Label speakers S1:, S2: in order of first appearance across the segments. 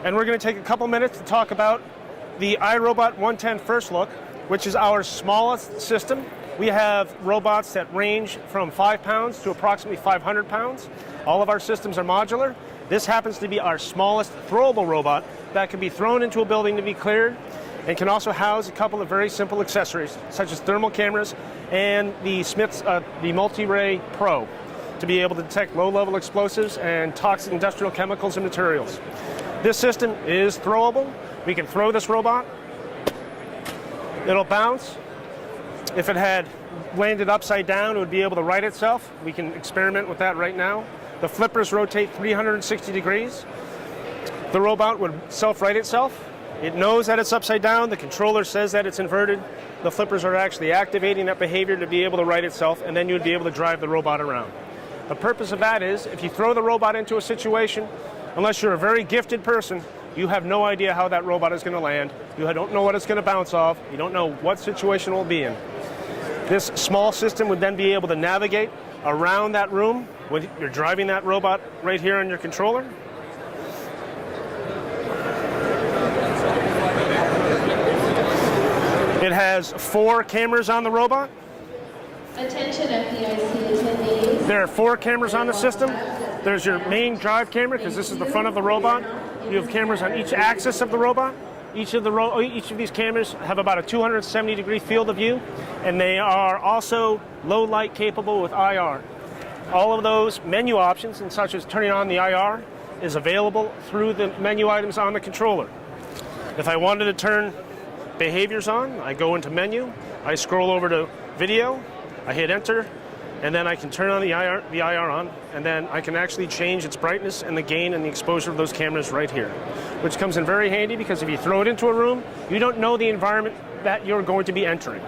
S1: and we're going to take a couple minutes to talk about the iRobot 110 First Look, which is our smallest system. We have robots that range from 5 pounds to approximately 500 pounds. All of our systems are modular. This happens to be our smallest throwable robot that can be thrown into a building to be cleared, and can also house a couple of very simple accessories, such as thermal cameras and the Smith's the Multi-Ray Pro, to be able to detect low-level explosives and toxic industrial chemicals and materials. This system is throwable. We can throw this robot. It'll bounce. If it had landed upside down, it would be able to right itself. We can experiment with that right now. The flippers rotate 360 degrees. The robot would self-right itself. It knows that it's upside down. The controller says that it's inverted. The flippers are actually activating that behavior to be able to right itself, and then you would be able to drive the robot around. The purpose of that is, if you throw the robot into a situation, unless you're a very gifted person, you have no idea how that robot is going to land. You don't know what it's going to bounce off. You don't know what situation it will be in. This small system would then be able to navigate around that room when you're driving that robot right here on your controller. It has 4 cameras on the robot.
S2: Attention FDIC attendees.
S1: There are 4 cameras on the system. There's your main drive camera, because this is the front of the robot. You have cameras on each axis of the robot. Each of these cameras have about a 270-degree field of view, and they are also low light capable with IR. All of those menu options, and such as turning on the IR, is available through the menu items on the controller. If I wanted to turn behaviors on, I go into menu, I scroll over to video, I hit enter, and then I can turn on the IR on, and then I can actually change its brightness and the gain and the exposure of those cameras right here, which comes in very handy because if you throw it into a room, you don't know the environment that you're going to be entering.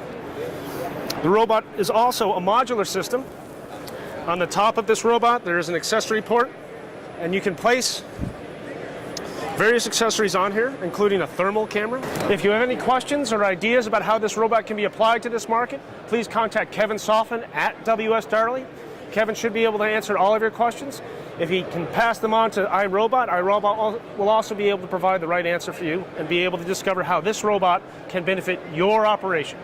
S1: The robot is also a modular system. On the top of this robot, there is an accessory port, and you can place various accessories on here, including a thermal camera. If you have any questions or ideas about how this robot can be applied to this market, please contact Kevin Soffman at WS Darley. Kevin should be able to answer all of your questions. If he can pass them on to iRobot, iRobot will also be able to provide the right answer for you and be able to discover how this robot can benefit your operation.